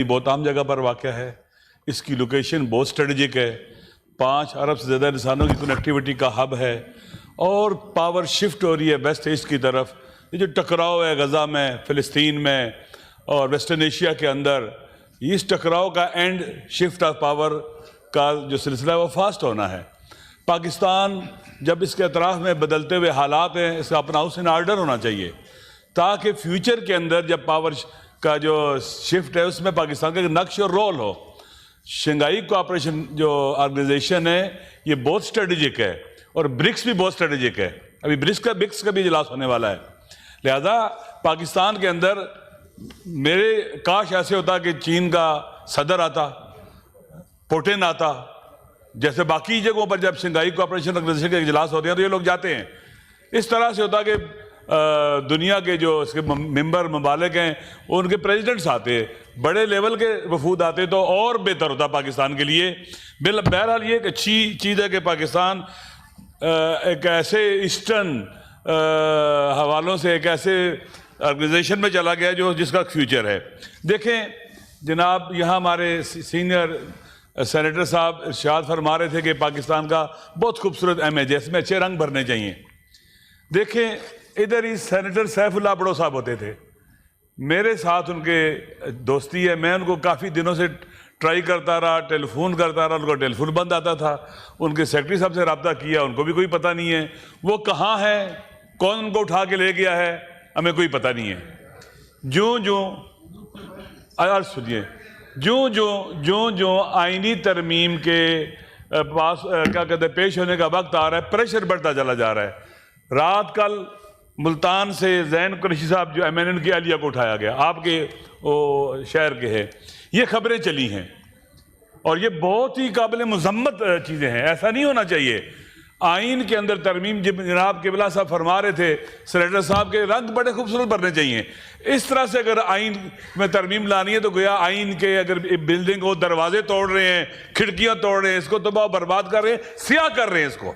बहुत आम जगह पर वाक़या है, इसकी लोकेशन बहुत स्ट्रेटजिक है, 5 अरब से ज़्यादा इंसानों की कनेक्टिविटी का हब है और पावर शिफ्ट हो रही है वेस्ट ईस्ट की तरफ। ये जो टकराव है गज़ा में, फ़िलिस्तीन में और वेस्टर्न एशिया के अंदर, इस टकराव का एंड शिफ्ट ऑफ पावर का जो सिलसिला है वो फास्ट होना है। पाकिस्तान जब इसके अतराफ़ में बदलते हुए हालात हैं, इसका अपना हाउस इन ऑर्डर होना चाहिए ताकि फ्यूचर के अंदर जब पावर का जो शिफ्ट है उसमें पाकिस्तान का नक्श और रोल हो। शंघाई कोऑपरेशन जो ऑर्गेनाइजेशन है ये बहुत स्ट्रेटजिक है और ब्रिक्स भी बहुत स्ट्रेटजिक है। अभी ब्रिक्स का भी इजलास होने वाला है। लिहाजा पाकिस्तान के अंदर मेरे काश ऐसे होता कि चीन का सदर आता, पुतिन आता, जैसे बाकी जगहों पर जब शंघाई कोऑपरेशन ऑर्गेनाइजेशन के इजलास होते हैं तो ये लोग जाते हैं। इस तरह से होता कि दुनिया के जो इसके मेंबर ममालिक हैं उनके प्रेसिडेंट्स आते, बड़े लेवल के वफूद आते तो और बेहतर होता पाकिस्तान के लिए। बहरहाल ये एक अच्छी चीज़ है कि पाकिस्तान एक ऐसे ईस्टर्न हवालों से एक ऐसे ऑर्गेनाइजेशन में चला गया जो जिसका फ्यूचर है। देखें जनाब, यहाँ हमारे सीनियर सेनेटर साहब इरशाद फरमा रहे थे कि पाकिस्तान का बहुत खूबसूरत इमेज है, इसमें अच्छे रंग भरने चाहिए। देखें इधर ही सेनेटर सैफुल्लाह बड़ो साहब होते थे, मेरे साथ उनके दोस्ती है, मैं उनको काफ़ी दिनों से ट्राई करता रहा, टेलीफोन करता रहा, उनका टेलीफोन बंद आता था। उनके सेक्रेटरी साहब से रब्ता किया, उनको भी कोई पता नहीं है वो कहाँ है, कौन उनको उठा के ले गया है, हमें कोई पता नहीं है। सुनिए, जो आईनी तरमीम के पास क्या कहते हैं पेश होने का वक्त आ रहा है, प्रेशर बढ़ता चला जा रहा है। रात कल मुल्तान से जैन कुरैशी साहब जो MNN की अहलिया को उठाया गया, आपके वो शहर के हैं, ये खबरें चली हैं और ये बहुत ही काबिल मजम्मत चीज़ें हैं। ऐसा नहीं होना चाहिए। आइन के अंदर तरमीम जनाब किबला साहब फरमा रहे थे, सेनेटर साहब के रंग बड़े खूबसूरत बनने चाहिए। इस तरह से अगर आइन में तरमीम लानी है तो गोया आइन के अगर बिल्डिंग को दरवाजे तोड़ रहे हैं, खिड़कियाँ तोड़ रहे हैं, इसको तबाह बर्बाद कर रहे हैं, सियाह कर रहे हैं इसको,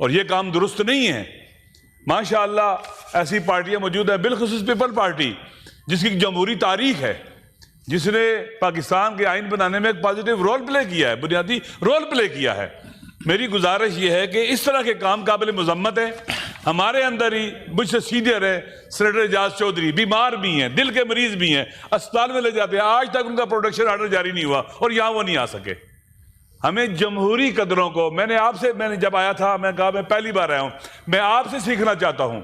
और ये काम दुरुस्त नहीं है। माशाअल्लाह ऐसी पार्टियां मौजूद हैं, बिलखुसूस पीपल पार्टी जिसकी जमहूरी तारीख है, जिसने पाकिस्तान के आइन बनाने में एक पॉजिटिव रोल प्ले किया है, बुनियादी रोल प्ले किया है। मेरी गुजारिश ये है कि इस तरह के काम काबिल मजम्मत है। हमारे अंदर ही मुझसे सीनियर है सेनेटर एजाज चौधरी, बीमार भी हैं, दिल के मरीज भी हैं, अस्पताल में ले जाते हैं, आज तक उनका प्रोटेक्शन ऑर्डर जारी नहीं हुआ और यहाँ वो नहीं आ सके। हमें जमहूरी कदरों को, मैंने जब आया था मैं कहा मैं पहली बार आया हूं, मैं आपसे सीखना चाहता हूं।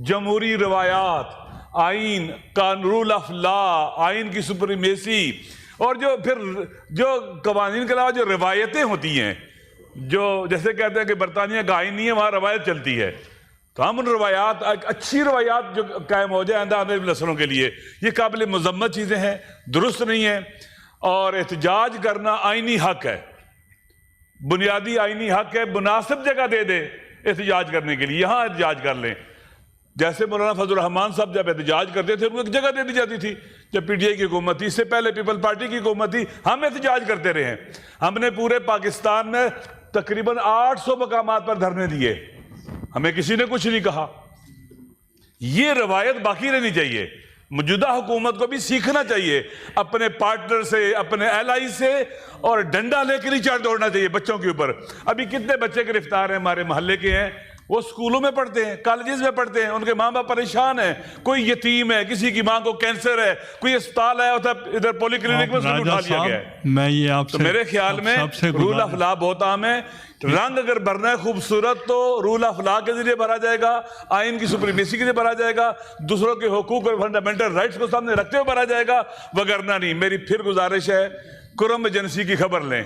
जमहूरी रवायात, आइन का रूल ऑफ लॉ, आइन की सुप्रीमेसी और जो कवानीन के अलावा जो रवायतें होती हैं, जो जैसे कहते हैं कि बरतानिया का आइन नहीं है, वहां रवायत चलती है, तो हम उन रवायात, अच्छी रवायात जो कायम हो जाए आने वाली नस्लों के लिए, ये काबिल मजम्मत चीज़ें हैं, दुरुस्त नहीं है। और एहतजाज करना आइनी हक है, बुनियादी आईनी हक है। मुनासिब जगह दे दे एहतजाज करने के लिए, यहाँ एहतजाज कर लें। जैसे मौलाना फजल रहमान साहब जब एहतजाज करते थे उनको एक जगह दे दी जाती थी, जब PTI की हुकूमत थी, इससे पहले पीपल पार्टी की हुकूमत थी, हम एहतजाज करते रहे हैं। हमने पूरे पाकिस्तान में तकरीबन 800 मकामात पर धरने दिए, हमें किसी ने कुछ नहीं कहा। ये रवायत बाकी रहनी चाहिए। मौजूदा हुकूमत को भी सीखना चाहिए अपने पार्टनर से, अपने एलाई से, और डंडा लेकर ही चढ़ दौड़ना चाहिए बच्चों के ऊपर। अभी कितने बच्चे गिरफ्तार हैं हमारे मोहल्ले के हैं, वो स्कूलों में पढ़ते हैं, कॉलेजेस में पढ़ते हैं, उनके माँ बाप परेशान हैं, कोई यतीम है, किसी की माँ को कैंसर है, कोई अस्पताल है इधर पॉलीक्लिनिक में उसको उठा लिया गया है। मैं ये आपसे, तो मेरे ख्याल में रूल ऑफ लॉ बहुत आम है। रंग अगर भरना है खूबसूरत तो रूल ऑफ लॉ के जरिए भरा जाएगा, आइन की सुप्रीमेसी के जरिए भरा जाएगा, दूसरों के हुकूक और फंडामेंटल राइट्स को सामने रखते हुए भरा जाएगा, वगरना नहीं। मेरी फिर गुजारिश है, कुरम एजेंसी की खबर लें।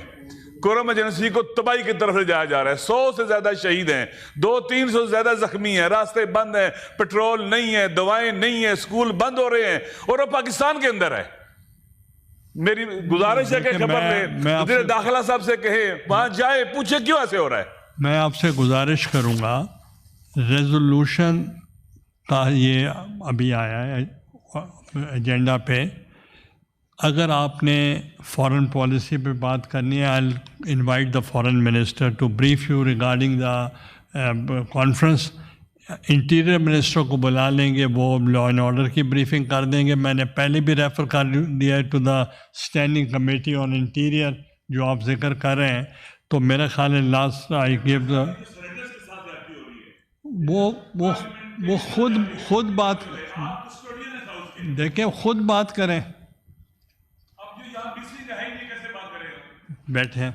कुरम एजेंसी को तबाही की तरफ ले जाया जा रहा है। 100 से ज्यादा शहीद हैं, 200-300 से ज्यादा जख्मी हैं, रास्ते बंद हैं, पेट्रोल नहीं है, दवाएं नहीं है, स्कूल बंद हो रहे हैं, और वो पाकिस्तान के अंदर है। मेरी गुजारिश है कि खबर ले, दाखिला साहब से कहे, वहां जाए, पूछे क्यों ऐसे हो रहा है। मैं आपसे गुजारिश करूंगा, रेजोल्यूशन का ये अभी आया है एजेंडा पे, अगर आपने फॉरेन पॉलिसी पे बात करनी है, I invite the foreign minister to brief you regarding the conference interior minister को बुला लेंगे, वो लॉ एंड ऑर्डर की ब्रीफिंग कर देंगे। मैंने पहले भी रेफ़र कर दिया है to the standing committee on interior जो आप जिक्र कर रहे हैं। तो मेरा ख्याल है लास्ट आई गिव द वो खुद बात देखें, खुद बात करें, बैठे हैं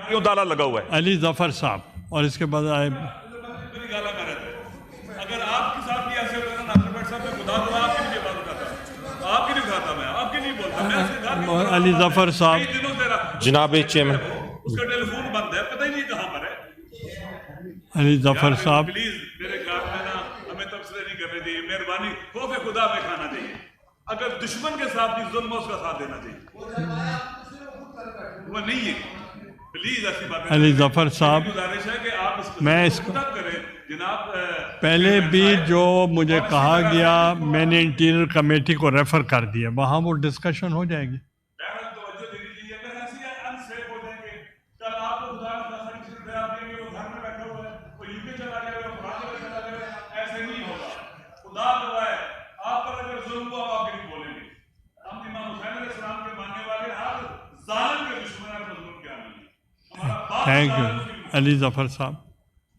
क्यों ताला लगा हुआ है? अली ज़फ़र साहब, और इसके बाद आए अगर आपके साथ भी ऐसे होगा ना नासिर भाई साहब, मैं खुदा को आपकी नहीं बात उठाता, आपकी नहीं उठाता, मैं आपकी नहीं बोलता, मैं ऐसे घर में अली ज़फ़र साहब, कई दिनों से जनाब चेयरमैन, उसका टेलीफोन बंद है, पता ही नहीं कहाँ पर है। अली ज़फ़र साहब, प्लीज मेरे घर में ना हमें तबसरे नहीं करने चाहिए, मेहरबानी खौफ खुदा में खाना चाहिए। अगर दुश्मन के साथ भी जुल्म है, उसका साथ देना चाहिए, वो नहीं है। प्लीज ऐसी बात अली ज़फ़र साहब, गुजारिश है कि आप मैं इसको करें जनाब। पहले भी जो मुझे कहा गया, मैंने इंटीरियर कमेटी को रेफ़र कर दिया, वहाँ वो डिस्कशन हो जाएगी। थैंक यू अली ज़फ़र साहब।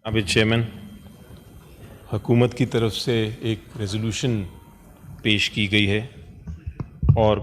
जनाब चेयरमैन, हुकूमत की तरफ से एक रेजोल्यूशन पेश की गई है और